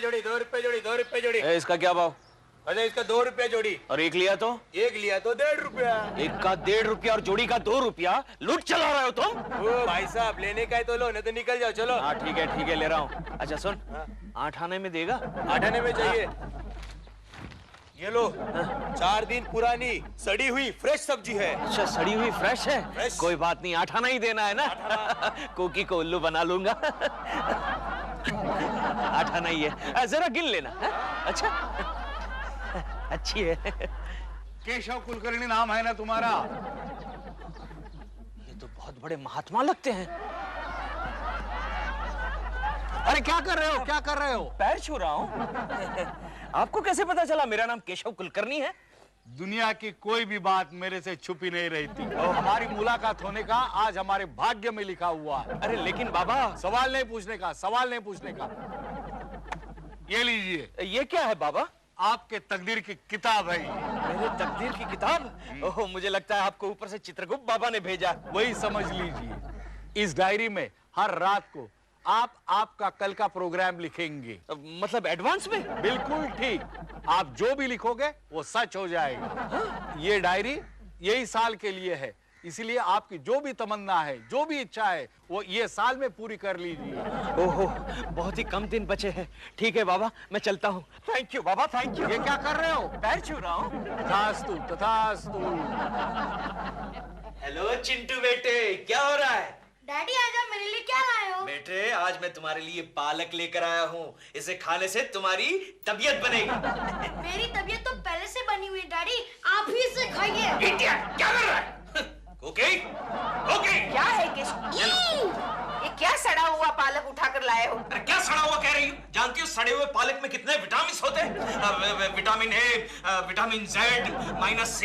जोड़ी, 2 रुपए जोड़ी, 2 रुपए जोड़ी। इसका क्या भाव? अरे इसका 2 रुपया जोड़ी। और एक लिया तो? एक लिया तो 1.5 रुपया। एक का 1.5 रुपया और जोड़ी का 2 रुपया। लूट चला रहे हो तुम? ओ भाई साहब, लेने का है तो लो, नहीं तो निकल जाओ। चलो। हाँ ठीक है ले रहा हूँ। अच्छा सुन, 8 आने में देगा? 8 आने में चाहिए। ये लो, 4 दिन पुरानी सड़ी हुई फ्रेश सब्जी है। अच्छा, सड़ी हुई फ्रेश है? फ्रेश। कोई बात नहीं, 8 आना ही देना है ना। कोकी को उल्लू बना लूंगा। 8 आना ही है, जरा गिन लेना है? अच्छा, अच्छी है। केशव कुलकर्णी नाम है ना तुम्हारा? ये तो बहुत बड़े महात्मा लगते हैं। अरे क्या कर रहे हो, क्या कर रहे हो? पैर छू रहा हूँ। आपको कैसे पता चला मेरा नाम केशव कुलकर्णी है? दुनिया की कोई भी बात मेरे से छुपी नहीं रहती और हमारी मुलाकात होने का आज हमारे भाग्य में लिखा हुआ है। अरे लेकिन बाबा। सवाल नहीं पूछने का, सवाल नहीं पूछने का। ये लीजिए। ये क्या है बाबा? आपके तकदीर की किताब है। मेरे तकदीर की किताब? ओह, मुझे लगता है आपको ऊपर से चित्रगुप्त बाबा ने भेजा। वही समझ लीजिए। इस डायरी में हर रात को आप आपका कल का प्रोग्राम लिखेंगे। मतलब एडवांस में? बिल्कुल ठीक। आप जो भी लिखोगे वो सच हो जाएगा। ये डायरी यही साल के लिए है, इसलिए आपकी जो भी तमन्ना है, जो भी इच्छा है, वो ये साल में पूरी कर लीजिए। ओहो, बहुत ही कम दिन बचे हैं। ठीक है बाबा, मैं चलता हूँ। Thank you Baba, thank you. ये क्या कर रहे हो? पैर छू रहा हूँ। तथास्तु, तथास्तु। हेलो चिंटू बेटे, क्या हो रहा है? डैडी आज आप मेरे लिए क्या लाए हो? बेटे, आज मैं तुम्हारे लिए पालक लेकर आया हूँ। इसे खाने से तुम्हारी तबीयत बनेगी। मेरी तबीयत तो पहले से बनी हुई है डैडी, आप ही इसे खाइए। बेटिया, क्या कर रहा है? Okay okay. क्या है ये क्या सड़ा हुआ पालक उठाकर लाए हो? अरे क्या सड़ा हुआ कह रही हो? जानती हो सड़े हुए पालक में कितने विटामिन होते हैं? Vitamin A, vitamin Z, -C।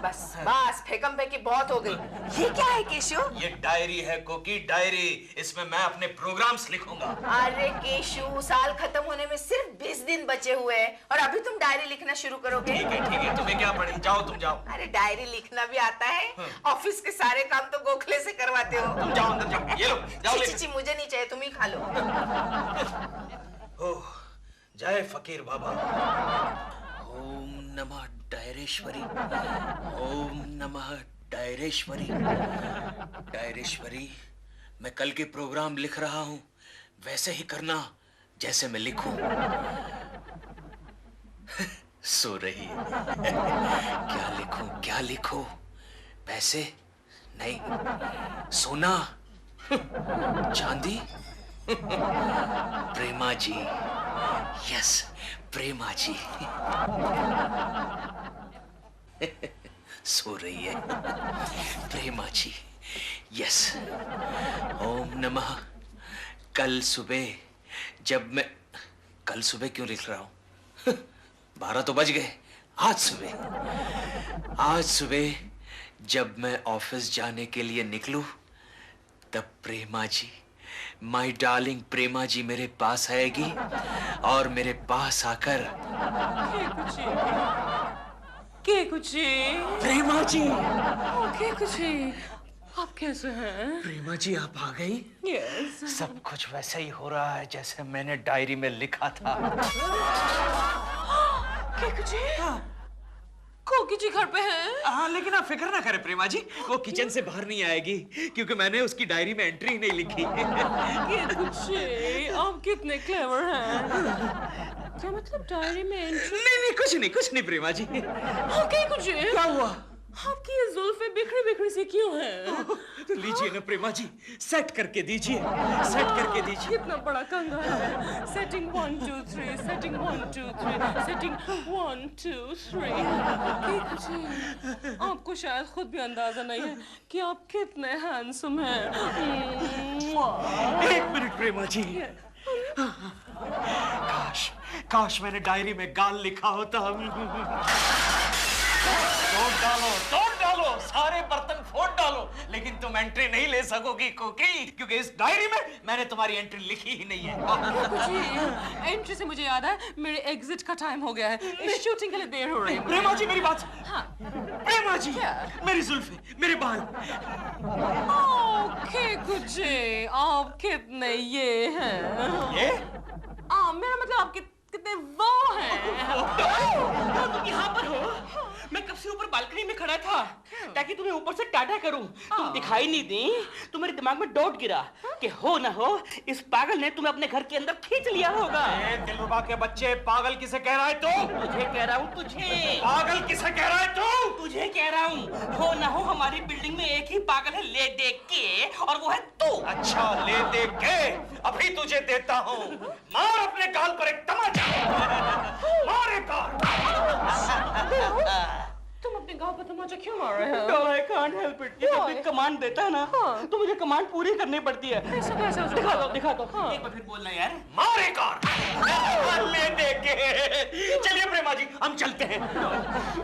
बस बस, फेकम फेंकी बहुत हो गई। ये क्या है केशु? ये डायरी है कोकी, डायरी। इसमें मैं अपने प्रोग्राम्स लिखूंगा। अरे केशु, साल खत्म होने में सिर्फ 20 दिन बचे हुए हैं और अभी तुम डायरी लिखना शुरू करोगे? ठीक है, तुम्हें क्या पड़ी? जाओ तुम जाओ। अरे डायरी लिखना भी आता है? ऑफिस के सारे काम तो गोखले से करवाते हो। तुम जाओ अंदर जाओ। ये लो, जाओ ले। ची, मुझे नहीं चाहिए, तुम ही खा लो। ओह, जय फकीर बाबा। ओम नमः डायरेश्वरी, ओम नमः डायरेश्वरी। डायरेश्वरी, मैं कल के प्रोग्राम लिख रहा हूँ, वैसे ही करना जैसे मैं लिखूं। सो रही है। क्या लिखूं? पैसे नहीं, सोना, चांदी, प्रेमा जी। यस, प्रेमा जी। सो रही है। प्रेमा जी, यस। ओम नमः। कल सुबह क्यों लिख रहा हूं? 12 तो बज गए। आज सुबह जब मैं ऑफिस जाने के लिए निकलूं, तब प्रेमा जी, माय डार्लिंग प्रेमा जी मेरे पास आएगी और मेरे पास आकर प्रेमा जी। आप कैसे हैं? प्रेमा जी, आप आ गई? यस। सब कुछ वैसे ही हो रहा है जैसे मैंने डायरी में लिखा था। कोकी जी घर पे हैं? हाँ, लेकिन आप फिक्र ना करें प्रेमा जी, वो किचन से बाहर नहीं आएगी क्योंकि मैंने उसकी डायरी में एंट्री ही नहीं लिखी। आप कितने क्लेवर हैं। क्या मतलब डायरी में एंट्री? नहीं, कुछ नहीं प्रेमा जी। क्या हुआ? आपकी ये जुल्फें बिखरी सी क्यों हैं? तो लीजिए ना प्रेमा जी, सेट करके दीजिए। कितना बड़ा कंगा है। Setting 1 2 3, setting 1 2 3, setting 1 2 3। आपको शायद खुद भी अंदाजा नहीं है कि आप कितने हैंडसम हैं। 1 मिनट प्रेमा जी। काश मैंने डायरी में गाल लिखा होता। तोड़ डालो, सारे बर्तन फोड़ डालो, लेकिन तुम एंट्री नहीं ले सकोगी कोकी, क्योंकि इस डायरी में मैंने तुम्हारी एंट्री लिखी ही नहीं है। एंट्री से मुझे याद है, मेरे एग्जिट का टाइम हो गया है। शूटिंग के लिए देर हो रही है। प्रेमा जी मेरी बात। हाँ। प्रेमा जी, मेरी जुल्फे, मेरे बाल। ओके कुछ आप कितने ये हैं? ये? मेरा मतलब आप कितने वो हैं। तुम यहाँ पर हो? मैं कब से ऊपर बालकनी में खड़ा था ताकि तुम्हें ऊपर से टाटा करूं। तुम दिखाई नहीं दी, तुम्हारे दिमाग में डॉट गिरा कि हो ना हो इस पागल ने तुम्हें अपने घर के अंदर खींच लिया होगा। दिलरुबा के बच्चे, पागल किसे कह रहा है तू? तुझे कह रहा हूँ, तुझे। पागल किसे कह रहा है तू? तुझे कह रहा हूँ। हो ना हो हमारी बिल्डिंग में एक ही पागल है, ले देख के, और वो है तू। अच्छा, ले देख के अभी तुझे देता हूँ। मार अपने गाल पर एक तमाचा। मार एक गाल। तुम अपने गाँव पर तमाचा क्यों मार रहे हो? I can't help it। ये जब भी कमांड देता है ना, तो मुझे कमांड पूरी करनी पड़ती है। ऐसा कैसे हो सकता दिखा है? दो, दिखा दो। एक बार फिर बोलना यार। मार एक और। ले देख के। चलिए प्रेमा जी, हम चलते हैं।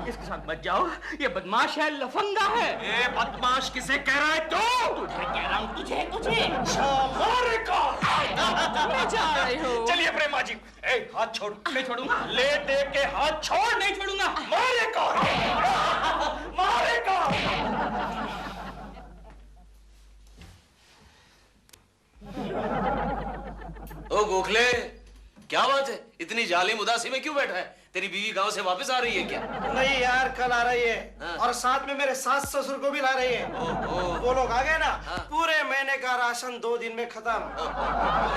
इसके साथ मत जाओ, ये बदमाश है, लफंगा है। ए बदमाश किसे कह रहा है तू? तुझे कह रहा हूँ, तुझे। मार एक और। मैं जा रही हूँ। चलिए प्रेमा जी, ए हाथ छोड़। नहीं छोड़ूंगा। ले दे के हाथ छोड़। नहीं छोड़ूंगा। मार एक और। मार एक और। ओ गोखले, क्या बात है? इतनी जालिम उदासी में क्यों बैठा है? तेरी बीवी गांव से वापस आ रही है क्या? नहीं यार, कल आ रही है। हाँ। और साथ में मेरे सास ससुर को भी ला रही है। वो लोग आ गए ना, हाँ। पूरे महीने का राशन 2 दिन में खत्म।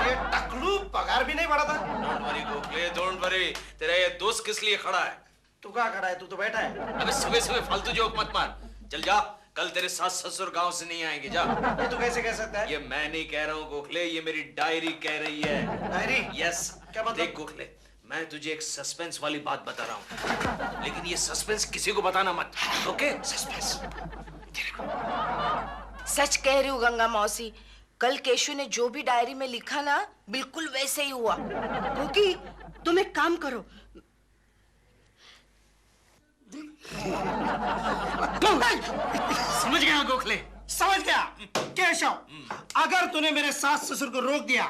ये टकलू पगार भी नहीं बढ़ा था। Don't worry Gokhale, don't worry. तेरा ये दोस्त किस लिए खड़ा है? तू क्या खड़ा है? तू तो बैठा है। अबे सुबह सुबह फालतू जोक मत मार। चल जा, कल तेरे सास ससुर गांव से नहीं आएंगे। जा। ये तू कैसे कह सकता है? ये मैं नहीं कह रहा हूँ गोखले, ये मेरी डायरी कह रही है। डायरी? यस। क्या मतलब? देख गोखले, मैं तुझे एक सस्पेंस वाली बात बता रहा हूँ, लेकिन ये सस्पेंस किसी को बताना मत। ओके? सस्पेंस। सच कह रही हूँ गंगा मौसी, कल केशु ने जो भी डायरी में लिखा ना, बिल्कुल वैसे ही हुआ। क्योंकि तुम एक काम करो, समझ गया गोखले? समझ गया केशव। अगर तूने मेरे सास ससुर को रोक दिया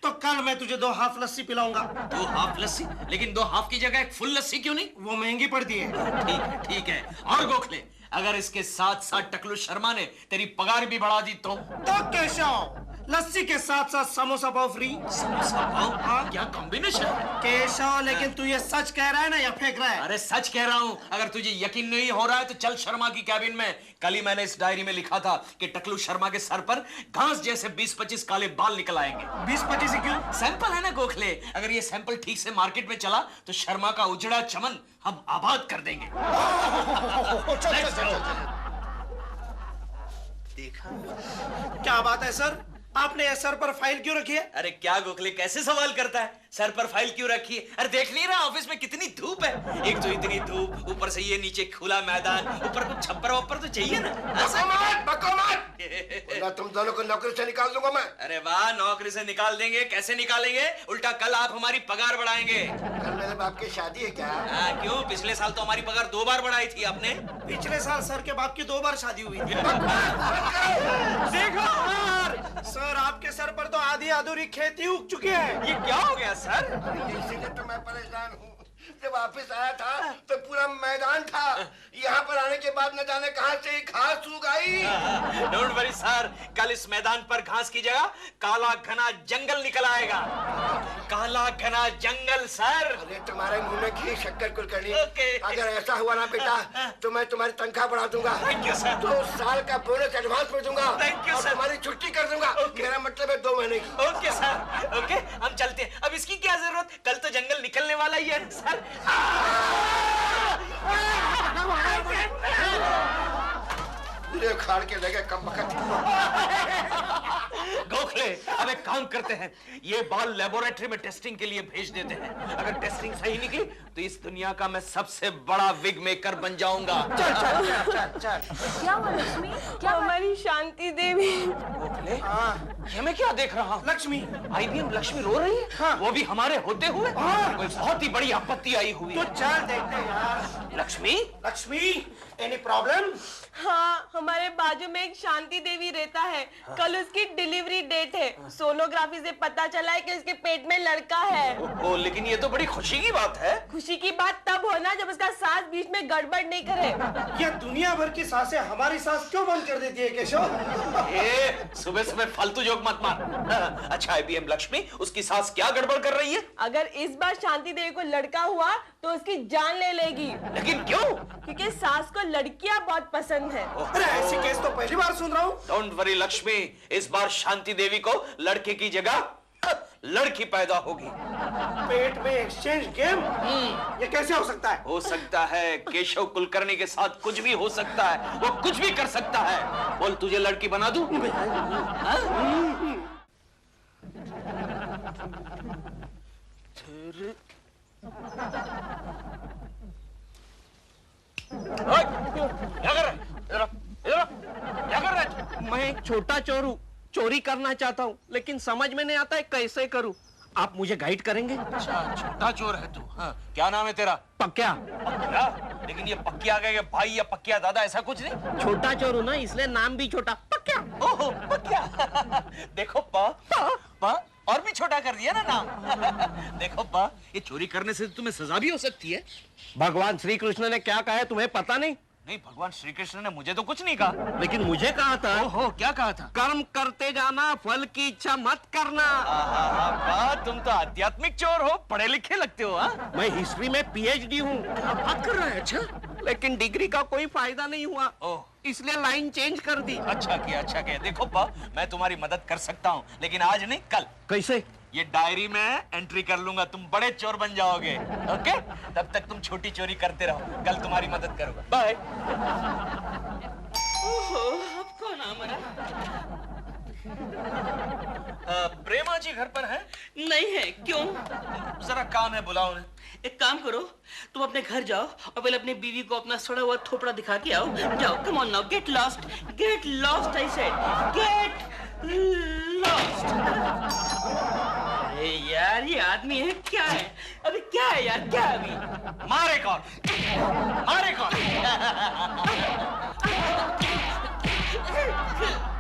तो कल मैं तुझे 2 हाफ लस्सी पिलाऊंगा। 2 हाफ लस्सी? लेकिन 2 हाफ की जगह एक फुल लस्सी क्यों नहीं? वो महंगी पड़ती है। ठीक है, ठीक है। और गोखले, अगर इसके साथ साथ टकलू शर्मा ने तेरी पगार भी बढ़ा दी तो केशव, लस्सी के साथ साथ समोसा पाव फ्री। समोसा पाव? हाँ, क्या कॉम्बिनेशन है? केशव, लेकिन तू ये सच कह रहा है ना या फेंक रहा है? अरे सच कह रहा हूँ। अगर तुझे यकीन नहीं हो रहा है तो चल शर्मा की कैबिन में। कल ही मैंने इस डायरी में लिखा था कि टकलू शर्मा के सर पर घास जैसे 20-25 काले बाल निकल आएंगे। 20-25 क्यों? सैंपल है ना गोखले। अगर ये सैंपल ठीक से मार्केट में चला तो शर्मा का उजड़ा चमन हम आबाद कर देंगे। देखा? क्या बात है सर, आपने ये सर पर फाइल क्यों रखी है? अरे क्या गोखले, कैसे सवाल करता है? सर पर फाइल क्यों रखी है? अरे देख नहीं रहा ऑफिस में कितनी धूप है? एक तो इतनी धूप, ऊपर से ये नीचे खुला मैदान, ऊपर कुछ छप्पर वप्पर तो चाहिए ना। तुम दोनों को नौकरी से निकाल दूंगा मैं। अरे वाह, नौकरी से निकाल देंगे? कैसे निकालेंगे? उल्टा कल आप हमारी पगार बढ़ाएंगे। कल मेरे बाप की शादी है क्या? क्यों? पिछले साल तो हमारी पगार 2 बार बढ़ाई थी आपने। पिछले साल सर के बाप की 2 बार शादी हुई थी। देखो सर, आपके सर पर तो आधी अधूरी खेती उग चुकी है। ये क्या हो गया सर? इसीलिए तो मैं परेशान हूँ। जब वापिस आया था तो पूरा मैदान था, यहाँ पर आने के बाद न जाने कहां से घास उग आई। डोंट वरी सर, कल इस मैदान पर घास की जगह काला घना जंगल निकल आएगा। काला घना जंगल सर। अरे तुम्हारे मुंह में घी शक्कर कुलकर्णी। Okay. अगर ऐसा हुआ ना बेटा तो मैं तुम्हारी तनख्वाह बढ़ा दूंगा। Thank you, sir. 2 साल का बोनस एडवांस में दूंगा। Thank you, और sir. तुम्हारी छुट्टी कर दूंगा। मेरा मतलब है 2 महीने की। ओके सर, ओके, हम चलते हैं। अब इसकी क्या जरूरत? कल तो जंगल निकलने वाला ही है सर। पूरे खाड़ के लगे कम बखत। गोखले, अब एक काम करते हैं, ये बाल लेबोरेटरी में टेस्टिंग के लिए भेज देते हैं। अगर टेस्टिंग सही निकली तो इस दुनिया का मैं सबसे बड़ा विग मेकर बन जाऊंगा। चल। क्या हुआ लक्ष्मी? क्या हमारी शांति देवी? गोखले, ये मैं क्या देख रहा हूँ? लक्ष्मी। IBM लक्ष्मी रो रही है? हाँ। वो भी हमारे होते हुए? कोई बहुत ही बड़ी आपत्ति आई हुई तो है। चल देखते हैं यार। लक्ष्मी? Lakshmi any problem? हाँ, हमारे बाजू में एक शांति देवी रहता है। कल उसकी डिलीवरी डेट है। सोनोग्राफी से पता चला है कि उसके पेट में लड़का है। ओ, लेकिन ये तो बड़ी खुशी की बात है। खुशी की बात तब होना जब उसका सास बीच में गड़बड़ नहीं करे। ये दुनिया भर की सासें हमारी सास क्यों बंद कर देती है केशव? सुबह सुबह फालतू जोक मत मार। अच्छा IBM लक्ष्मी, उसकी सास क्या गड़बड़ कर रही है? अगर इस बार शांति देवी को लड़का हुआ तो उसकी जान ले लेगी। लेकिन क्यों? क्योंकि सास को लड़कियां बहुत पसंद है। अरे ऐसी केस तो पहली बार सुन रहा हूँ। डोंट वरी लक्ष्मी, इस बार शांति देवी को लड़के की जगह लड़की पैदा होगी। पेट में एक्सचेंज गेम? ये कैसे हो सकता है? हो सकता है, केशव कुलकर्णी के साथ कुछ भी हो सकता है। वो कुछ भी कर सकता है। बोल, तुझे लड़की बना दूं? क्या कर रहा है? मैं एक छोटा चोर हूँ, चोरी करना चाहता हूँ, लेकिन समझ में नहीं आता है कैसे करूँ। आप मुझे गाइड करेंगे? अच्छा, छोटा चोर है तू। हाँ, क्या नाम है तेरा? पक्या। पक्या? लेकिन ये पक्या गए भाई या पक्या दादा, ऐसा कुछ नहीं। छोटा चोर हूँ ना, इसलिए नाम भी छोटा। पक्या। ओहो, पक्या। देखो पा और भी छोटा कर दिया ना नाम। देखो पा, ये चोरी करने से तुम्हें सजा भी हो सकती है। भगवान श्री कृष्ण ने क्या कहा है तुम्हें पता नहीं? नहीं, भगवान श्री कृष्ण ने मुझे तो कुछ नहीं कहा। लेकिन मुझे कहा था। ओहो, क्या कहा था? कर्म करते जाना, फल की इच्छा मत करना। पा, तुम तो आध्यात्मिक चोर हो, पढ़े लिखे लगते हो। हाँ, मैं हिस्ट्री में PhD हूँ। क्या बात कर रहा है? अच्छा, लेकिन डिग्री का कोई फायदा नहीं हुआ, इसलिए लाइन चेंज कर दी। अच्छा किया। देखो पा, मैं तुम्हारी मदद कर सकता हूँ, लेकिन आज नहीं, कल। कैसे? ये डायरी में एंट्री कर लूंगा, तुम बड़े चोर बन जाओगे। ओके? तब तक तुम छोटी चोरी करते रहो, कल तुम्हारी मदद करूंगा। बाय। ओहो, अब कौन आ मरा? प्रेमा जी घर पर है? नहीं है। क्यों? जरा काम है, बुलाओ उन्हें। एक काम करो, तुम अपने घर जाओ और पहले अपनी बीवी को अपना सड़ा हुआ थोपड़ा दिखा के आओ। जाओ, come on now, get lost I said, get lost. अरे यार, ये आदमी है क्या है? अभी क्या है यार, क्या है अभी? मारे कौन?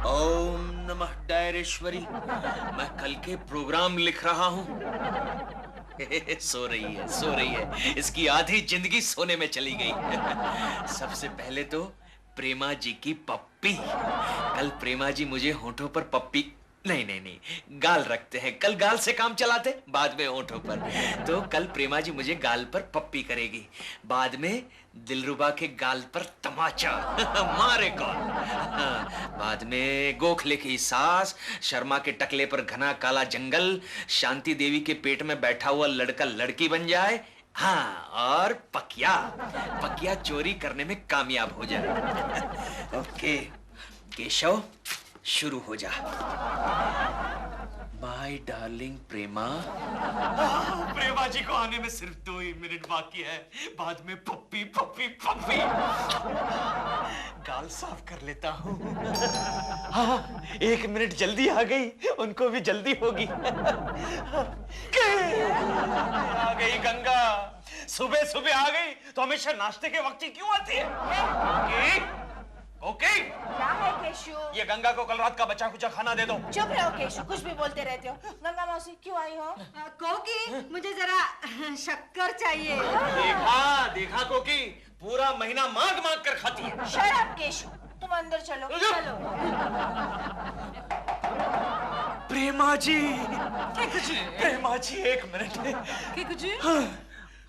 ओम नमः डायरेश्वरी। मैं कल के प्रोग्राम लिख रहा हूँ। सो रही है। इसकी आधी जिंदगी सोने में चली गई। सबसे पहले तो प्रेमा जी की पप्पी। कल प्रेमा जी मुझे होठों पर पप्पी नहीं, गाल रखते हैं। कल गाल से काम चलाते, बाद में होठों पर। तो कल प्रेमा जी मुझे गाल पर पप्पी करेगी, बाद में दिलरुबा के गाल पर तमाचा। मारे कौन? बाद में गोखले की सास, शर्मा के टकले पर घना काला जंगल, शांति देवी के पेट में बैठा हुआ लड़का लड़की बन जाए। हाँ, और पकिया चोरी करने में कामयाब हो जाए। ओके केशव, शुरू हो जा। माय डार्लिंग प्रेमा। प्रेमा जी को आने में सिर्फ 2 ही मिनट बाकी है, बाद में पप्पी। गाल साफ कर लेता हूँ। हाँ, 1 मिनट जल्दी आ गई, उनको भी जल्दी होगी। आ गई गंगा, सुबह आ गई तो हमेशा नाश्ते के वक्त ही क्यों आती है? ओके? क्या है केशु? ये गंगा को कल रात का बचा कुचा खाना दे दो। चुप रहो केशु, कुछ भी बोलते रहते हो। गंगा मौसी क्यों आई हो? कोकी, मुझे जरा शक्कर चाहिए। देखा कोकी, पूरा महीना मांग कर खाती है। शट अप केशु, तुम अंदर चलो। प्रेमा जी, 1 मिनट। केकू जी,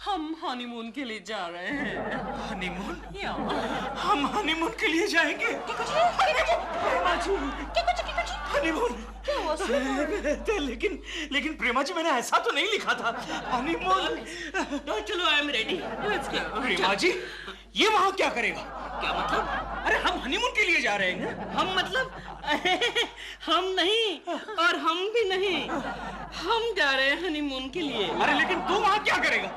हम हनीमून के लिए जा रहे हैं। हनीमून? या। हम हनीमून के लिए जाएंगे? प्रेमा जी, हनीमून? लेकिन प्रेमा जी, मैंने ऐसा तो नहीं लिखा था हनीमून। तो चलो, I am ready, let's go. Prema ji, ये वहाँ क्या करेगा? क्या मतलब? अरे हम हनीमून के लिए जा रहे हैं। हम मतलब? हम नहीं और हम भी नहीं, हम जा रहे हैं हनीमून के लिए। अरे लेकिन तू वहाँ क्या करेगा?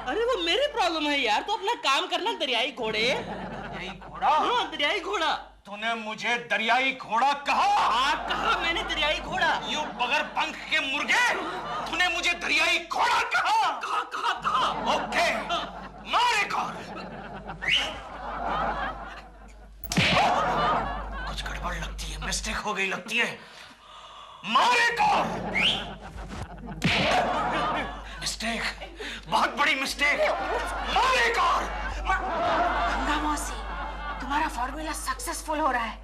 अरे वो मेरी प्रॉब्लम है यार, तो अपना काम करना। दरियाई घोड़े। दरियाई घोड़ा? हाँ, दरियाई घोड़ा। तूने मुझे दरियाई घोड़ा कहा? हाँ, कहा मैंने दरियाई घोड़ा। यू बगैर पंख के मुर्गे, तूने मुझे दरियाई घोड़ा कहा? कहा। ओके, मारे कौन? लगती है, मिस्टेक हो गई लगती है। मारे को मिस्टेक, बहुत बड़ी मिस्टेक। मारे को गंगा मौसी, तुम्हारा फॉर्मूला सक्सेसफुल हो रहा है।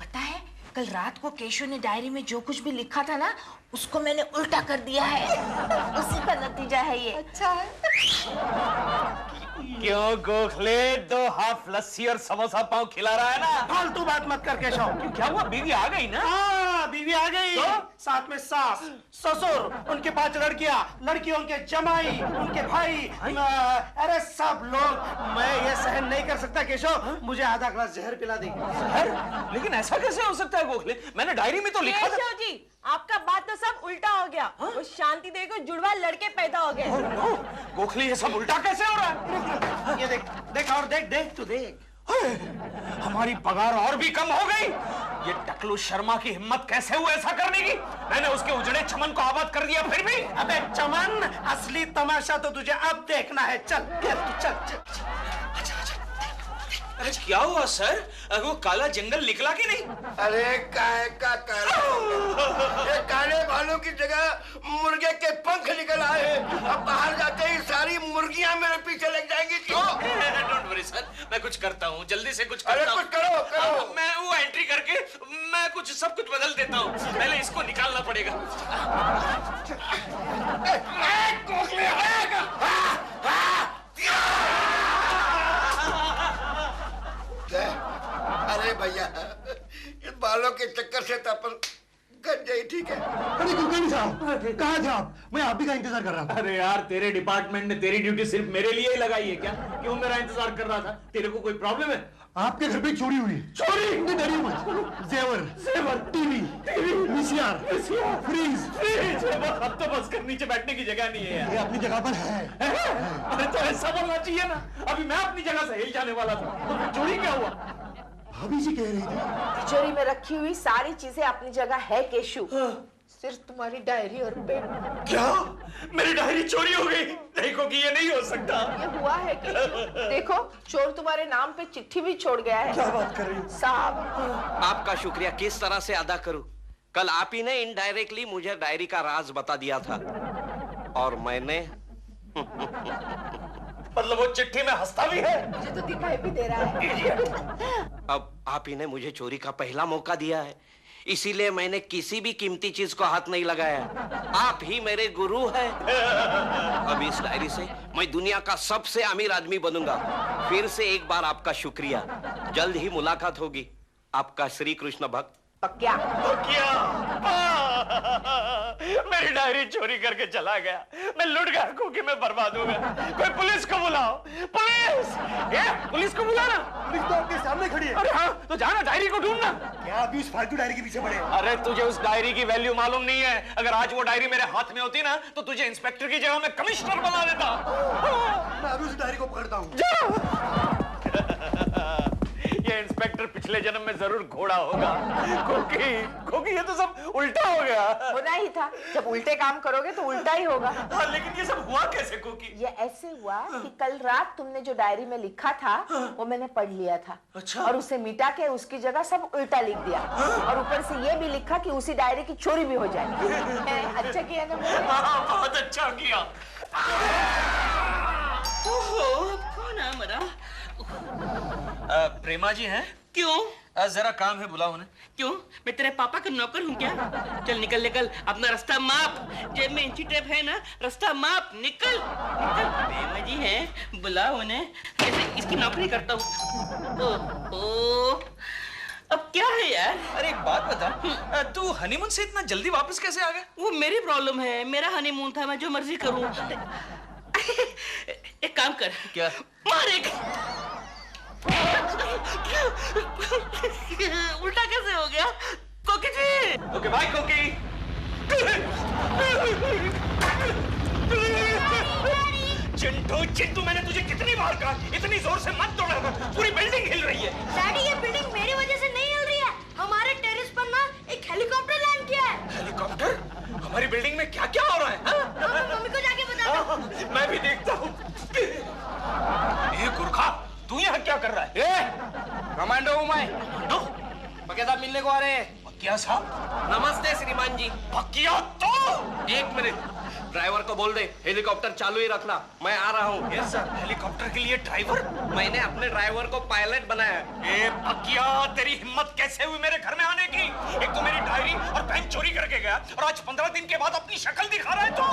पता है, कल रात को केशव ने डायरी में जो कुछ भी लिखा था ना, उसको मैंने उल्टा कर दिया है। उसी का नतीजा है ये। अच्छा है। क्यों गोखले, 2 हाफ लस्सी और समोसा पाव खिला रहा है ना? फालतू बात मत कर केशव। क्यों, क्या हुआ? बीवी आ गई ना? हाँ, बीवी आ गई। साथ में सास, ससुर, उनके 5 लड़कियां, लड़कियों के जमाई, उनके भाई, अरे सब लोग। मैं ये सहन नहीं कर सकता केशव, मुझे आधा ग्लास जहर पिला दी। जहर? लेकिन ऐसा कैसे हो सकता है गोखले? मैंने डायरी में तो लिखा था। केशव जी, आपका बात तो सब उल्टा हो गया। वो शांति देवी को जुड़वा लड़के पैदा हो गए। गोखले, ये सब उल्टा कैसे हो रहा है? ये देख, देख और देख, देख तू देख। हमारी पगार और भी कम हो गई। ये टकलू शर्मा की हिम्मत कैसे हुई ऐसा करने की? मैंने उसके उजड़े चमन को आबाद कर दिया, फिर भी। अबे चमन, असली तमाशा तो तुझे अब देखना है। चल चल चल। अरे क्या हुआ सर? वो काला जंगल निकला कि नहीं? अरे काय का काला, ये काले बालों की जगह मुर्गे के पंख निकल आए। अब बाहर जाते ही सारी मुर्गियां मेरे पीछे लग जाएंगी। क्यों? डोंट वरी सर, मैं कुछ करता हूँ, जल्दी से कुछ करता हूँ। कुछ करो। मैं वो एंट्री करके मैं सब कुछ बदल देता हूँ। पहले इसको निकालना पड़ेगा। अरे भैया, इस बालों के चक्कर से तो अपन गज गई। ठीक है। अरे कुलकर्णी साहब, कहाँ थे आप? मैं आप ही का इंतजार कर रहा था। अरे यार, तेरे डिपार्टमेंट ने तेरी ड्यूटी सिर्फ मेरे लिए ही लगाई है क्या? क्यों मेरा इंतजार कर रहा था? तेरे को कोई प्रॉब्लम है? आपके घर पे चोरी हुई। चोरी? डरिए मत। जेवर, टीवी, वीसीआर, फ्रीज। अब तो बस कर, नीचे बैठने की जगह नहीं है यार। ये अपनी जगह पर है। अरे तो ऐसा बोलना चाहिए ना। अभी मैं अपनी जगह से हिल जाने वाला था, तो फिर चोरी क्या हुआ? भाभी जी कह रही थी तिजोरी में रखी हुई सारी चीजें अपनी जगह है केशु। सिर्फ तुम्हारी डायरी और पेन। क्या? मेरी डायरी चोरी हो गई? देखो कि ये नहीं हो सकता। ये हुआ है केशु। देखो, चोर तुम्हारे नाम पे चिट्ठी भी छोड़ गया है। क्या बात कर रही हो साहब? आपका शुक्रिया किस तरह से अदा करूं? कल आप ही ने इनडायरेक्टली मुझे डायरी का राज बता दिया था और मैंने मतलब वो चिट्ठी में हंसता भी है? मुझे तो दिखाई भी दे रहा है। अब आप ही ने मुझे चोरी का पहला मौका दिया है, इसीलिए मैंने किसी भी कीमती चीज को हाथ नहीं लगाया। आप ही मेरे गुरु हैं। अब इस डायरी से मैं दुनिया का सबसे अमीर आदमी बनूंगा। फिर से एक बार आपका शुक्रिया। जल्द ही मुलाकात होगी। आपका श्री कृष्ण भक्त। पक्या। मेरी डायरी चोरी करके चला गया। मैं लुट गया, क्योंकि मैं बर्बाद हो गया। कोई पुलिस को बुलाओ। पुलिस को बुलाना। पुलिस तो आपके सामने खड़ी है। अरे हाँ, तो जाना डायरी को ढूंढना। क्या अभी उस फालतू डायरी के पीछे पड़े? अरे तुझे उस डायरी की वैल्यू मालूम नहीं है। अगर आज वो डायरी मेरे हाथ में होती ना, तो तुझे इंस्पेक्टर की जगह मैं कमिश्नर बना देता। मैं अभी उस डायरी को पकड़ता हूँ। ये इंस्पेक्टर पिछले जन्म में जरूर घोड़ा होगा, क्योंकि ये तो सब उल्टा हो गया। होना ही था। जब उल्टे काम करोगे तो उल्टा ही होगा। हाँ, लेकिन ये सब हुआ कैसे कुकी? ये ऐसे हुआ कि कल रात तुमने जो डायरी में लिखा था वो मैंने पढ़ लिया था। अच्छा। और उसे मिटा के उसकी जगह सब उल्टा लिख दिया। और ऊपर से ये भी लिखा कि उसी डायरी की चोरी भी हो जाए। अच्छा किया ना मैंने? हाँ, बहुत अच्छा किया। कौन है मेरा? प्रेमा जी हैं? क्यों? जरा काम है, बुलाओ उन्हें। क्यों? मैं तेरे पापा का नौकर हूँ क्या? चल निकल निकल, अपना रास्ता माप। जेब में इंची टेप है ना, रास्ता माप। निकल निकल। प्रेमा जी हैं, बुलाओ उन्हें। इसकी नौकरी करता हूँ। ओह, अब क्या है यार? अरे एक बात बता, तू हनीमून से इतना जल्दी वापस कैसे आ गया? वो मेरी प्रॉब्लम है। मेरा हनीमून था, मैं जो मर्जी करूँ। एक काम कर। क्या? मार एक। उल्टा कैसे हो गया? कोकी जी। ओके बाय कोकी। चिंटू, मैंने तुझे कितनी बार कहा, इतनी जोर से मत दौड़ा कर, पूरी बिल्डिंग हिल रही है। डैडी, ये बिल्डिंग मेरी वजह से नहीं हिल रही है। हमारे टेरेस पर ना एक हेलीकॉप्टर लैंड किया है। हेलीकॉप्टर? हमारी बिल्डिंग में क्या क्या हो रहा है? मैं मम्मी को जाके बताता हूँ। मैं भी देखता हूँ। गुरखा, तू यहाँ क्या कर रहा है? कमांडो हूँ मैं। कमांडो? बकायदा मिलने बोलने को आ रहे हैं। क्या साहब? नमस्ते श्रीमान जी। पक्किया तो 1 मिनट, ड्राइवर को बोल दे हेलीकॉप्टर चालू ही रखना, मैं आ रहा हूँ। Yes sir. हेलीकॉप्टर के लिए ड्राइवर? मैंने अपने ड्राइवर को पायलट बनाया। ए पक्किया, तेरी हिम्मत कैसे हुई मेरे घर में आने की? एक तो मेरी डायरी और पेन चोरी करके गया और आज 15 दिन के बाद अपनी शक्ल दिखा रहा है तो।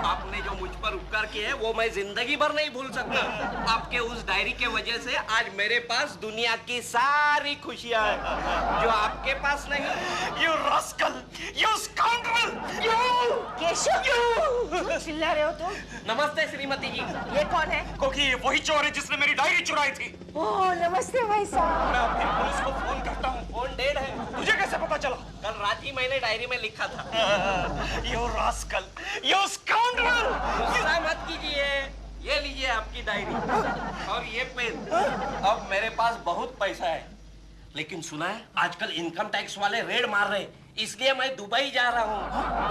आपने जो मुझ पर उपकार किए हैं वो मैं जिंदगी भर नहीं भूल सकता। आपके उस डायरी के वजह से आज मेरे पास दुनिया की सारी खुशियां हैं जो आपके पास नहीं। You rascal! You scoundrel! Keshav, क्यों चिल्ला रहे हो तुम? नमस्ते श्रीमती जी। ये कौन है? क्योंकि ये वही चोर है जिसने मेरी डायरी चुराई थी। ओह नमस्ते भाई साहब। मैं अपनी पुलिस को फोन करता हूँ। फोन डेड है। तुझे कैसे पता चला? कल रात ही मैंने डायरी में लिखा था। You rascal! You scoundrel! गुस्सा मत कीजिए, ये लीजिए आपकी डायरी और ये पेन। अब मेरे पास बहुत पैसा है, लेकिन सुना है आजकल इनकम टैक्स वाले रेड मार रहे हैं, इसलिए मैं दुबई जा रहा हूँ।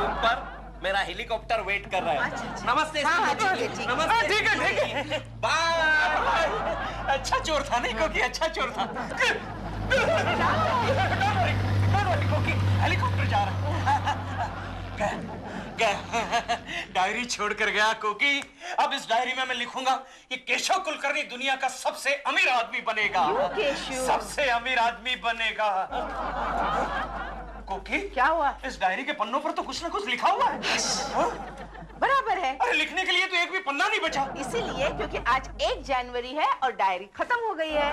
ऊपर मेरा हेलीकॉप्टर वेट कर रहा है। नमस्ते श्रीमती जी। नमस्ते। ठीक है। बाय। अच्छा चोर था नहीं क्योंकि अच्छा चोर था। क्योंकि हेलीकॉप्टर जा रहा है। डायरी छोड़कर गया क्योंकि अब इस डायरी में मैं लिखूंगा कि केशव कुलकर्णी दुनिया का सबसे अमीर आदमी बनेगा। सबसे अमीर आदमी बनेगा। कोकी, क्या हुआ? इस डायरी के पन्नों पर तो कुछ ना कुछ लिखा हुआ है। बराबर है। अरे लिखने के लिए तो एक भी पन्ना नहीं बचा। इसीलिए क्योंकि आज 1 जनवरी है और डायरी खत्म हो गई है।